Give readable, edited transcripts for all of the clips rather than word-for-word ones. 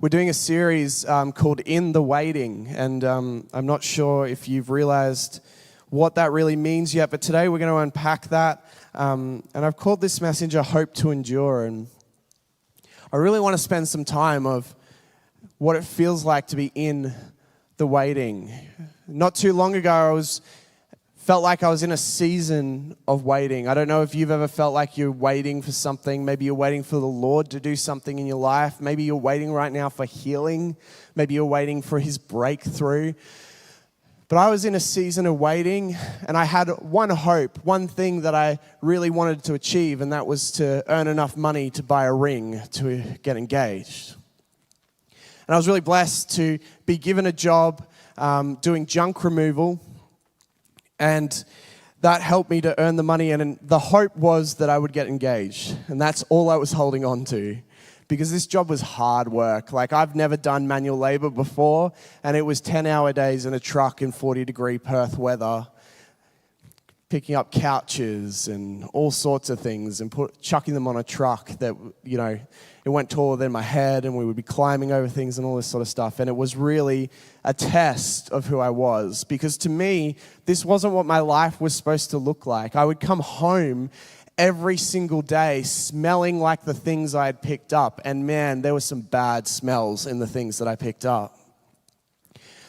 We're doing a series called In the Waiting, and I'm not sure if you've realized what that really means yet, but today we're going to unpack that, and I've called this message A Hope to Endure, and I really want to spend some time of what it feels like to be in the waiting. Not too long ago, felt like I was in a season of waiting. I don't know if you've ever felt like you're waiting for something. Maybe you're waiting for the Lord to do something in your life. Maybe you're waiting right now for healing. Maybe you're waiting for His breakthrough. But I was in a season of waiting, and I had one hope, one thing that I really wanted to achieve, and that was to earn enough money to buy a ring to get engaged. And I was really blessed to be given a job doing junk removal. And that helped me to earn the money, and the hope was that I would get engaged. And that's all I was holding on to, because this job was hard work. Like, I've never done manual labor before, and it was 10-hour days in a truck in 40-degree Perth weather, picking up couches and all sorts of things and chucking them on a truck that, it went taller than my head, and we would be climbing over things and all this sort of stuff. And it was really a test of who I was, because to me, this wasn't what my life was supposed to look like. I would come home every single day smelling like the things I had picked up. And man, there were some bad smells in the things that I picked up.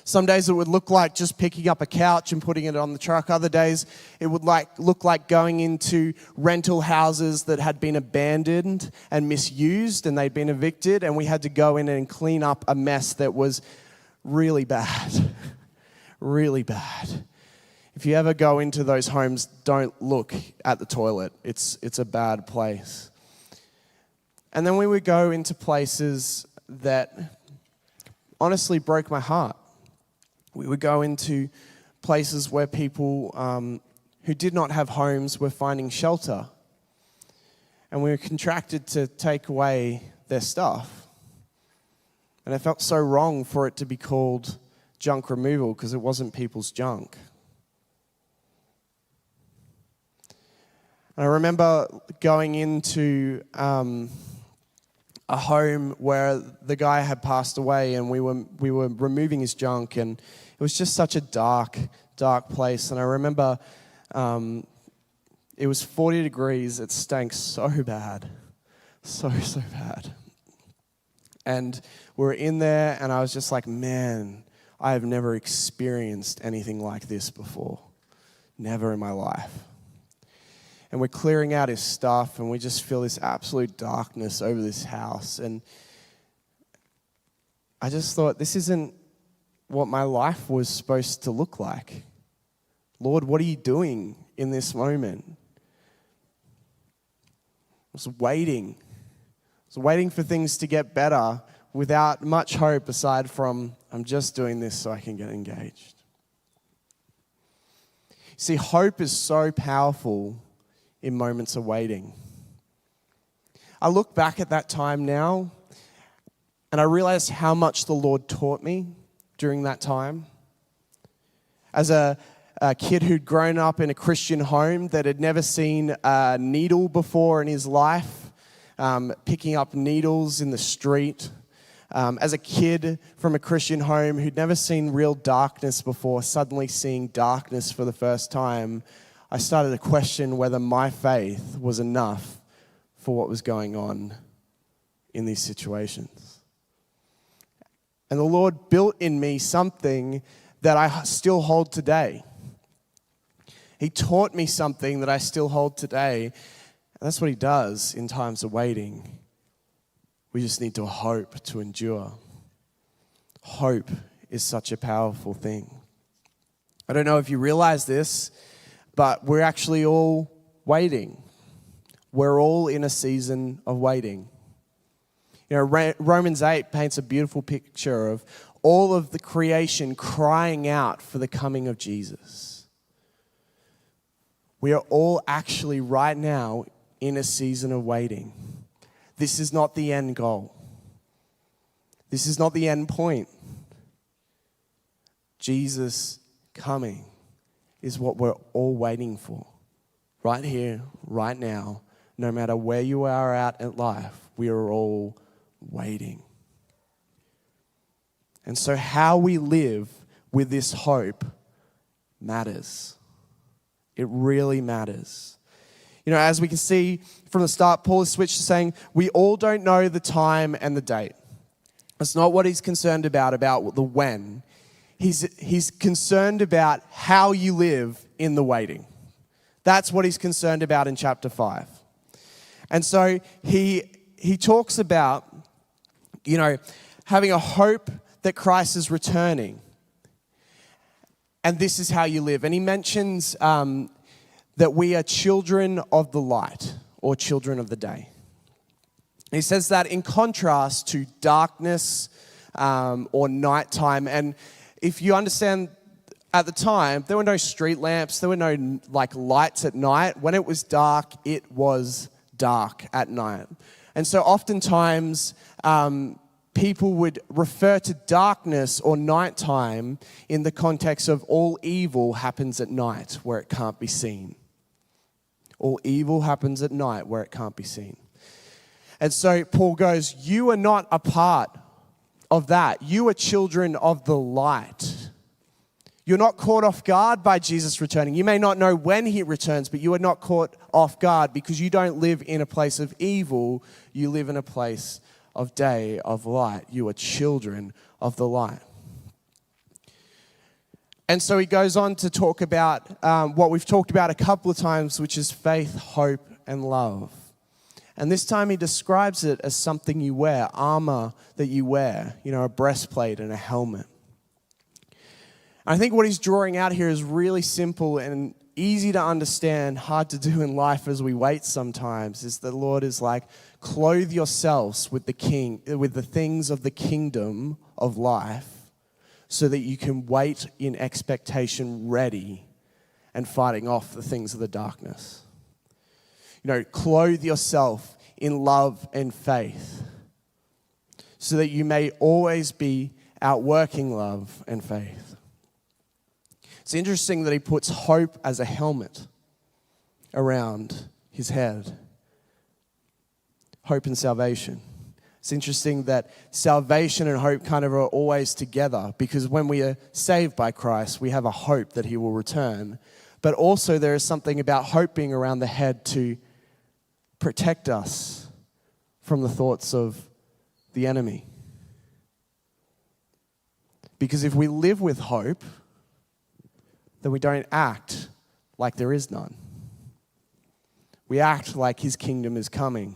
Some days it would look like just picking up a couch and putting it on the truck. Other days it would look like going into rental houses that had been abandoned and misused, and they'd been evicted, and we had to go in and clean up a mess that was really bad. Really bad. If you ever go into those homes, don't look at the toilet. It's a bad place. And then we would go into places that honestly broke my heart. We would go into places where people who did not have homes were finding shelter. And we were contracted to take away their stuff. And it felt so wrong for it to be called junk removal, because it wasn't people's junk. And I remember going into a home where the guy had passed away, and we were removing his junk, and it was just such a dark place. And I remember it was 40 degrees. It stank so bad, so bad. And we were in there, and I was just like, man, I have never experienced anything like this before. Never in my life. And we're clearing out his stuff, and we just feel this absolute darkness over this house. And I just thought, this isn't what my life was supposed to look like. Lord, what are you doing in this moment? I was waiting. I was waiting for things to get better without much hope aside from, I'm just doing this so I can get engaged. See, hope is so powerful in moments of waiting. I look back at that time now, and I realize how much the Lord taught me during that time. As a kid who'd grown up in a Christian home that had never seen a needle before in his life, picking up needles in the street. As a kid from a Christian home who'd never seen real darkness before, suddenly seeing darkness for the first time, I started to question whether my faith was enough for what was going on in these situations. And the Lord built in me something that I still hold today. He taught me something that I still hold today. And that's what He does in times of waiting. We just need to hope to endure. Hope is such a powerful thing. I don't know if you realize this, but we're actually all waiting. We're all in a season of waiting. Romans 8 paints a beautiful picture of all of the creation crying out for the coming of Jesus. We are all actually right now in a season of waiting. This is not the end goal. This is not the end point. Jesus coming is what we're all waiting for. Right here, right now, no matter where you are at in life, we are all waiting. And so how we live with this hope matters. It really matters. You know, as we can see from the start, Paul has switched to saying, we all don't know the time and the date. That's not what he's concerned about the when. He's concerned about how you live in the waiting. That's what he's concerned about in chapter 5. And so he talks about, you know, having a hope that Christ is returning. And this is how you live. And he mentions that we are children of the light or children of the day. He says that in contrast to darkness or nighttime. And if you understand, at the time, there were no street lamps. There were no lights at night. When it was dark, it was dark at night. And so oftentimes, people would refer to darkness or nighttime in the context of all evil happens at night where it can't be seen. All evil happens at night where it can't be seen. And so Paul goes, you are not a part of that. You are children of the light. You're not caught off guard by Jesus returning. You may not know when he returns, but you are not caught off guard because you don't live in a place of evil. You live in a place of day, of light. You are children of the light. And so he goes on to talk about what we've talked about a couple of times, which is faith, hope, and love. And this time he describes it as something you wear, armor that you wear, you know, a breastplate and a helmet. I think what he's drawing out here is really simple and easy to understand, hard to do in life as we wait sometimes, is the Lord is like, clothe yourselves with the things of the kingdom of life so that you can wait in expectation ready and fighting off the things of the darkness. You know, clothe yourself in love and faith so that you may always be outworking love and faith. It's interesting that he puts hope as a helmet around his head. Hope and salvation. It's interesting that salvation and hope kind of are always together because when we are saved by Christ, we have a hope that he will return. But also there is something about hope being around the head to protect us from the thoughts of the enemy. Because if we live with hope, then we don't act like there is none. We act like his kingdom is coming,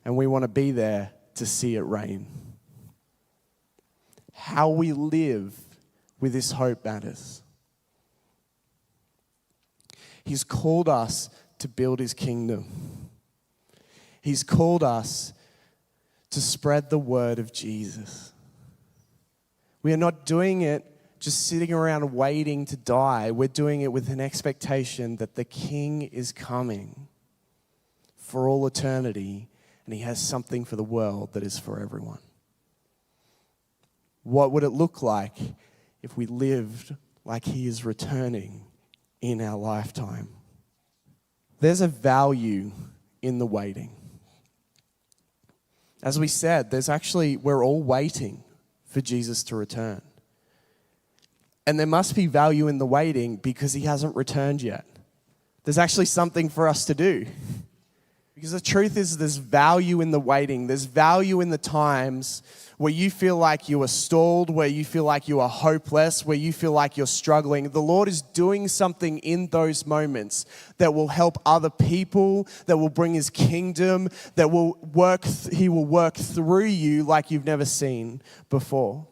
and we want to be there to see it reign. How we live with this hope matters. He's called us to build his kingdom. He's called us to spread the word of Jesus. We are not doing it just sitting around waiting to die. We're doing it with an expectation that the King is coming for all eternity, and he has something for the world that is for everyone. What would it look like if we lived like he is returning in our lifetime? There's a value in the waiting. As we said, we're all waiting for Jesus to return. And there must be value in the waiting because he hasn't returned yet. There's actually something for us to do. Because the truth is there's value in the waiting. There's value in the times where you feel like you are stalled, where you feel like you are hopeless, where you feel like you're struggling. The Lord is doing something in those moments that will help other people, that will bring his kingdom, he will work through you like you've never seen before.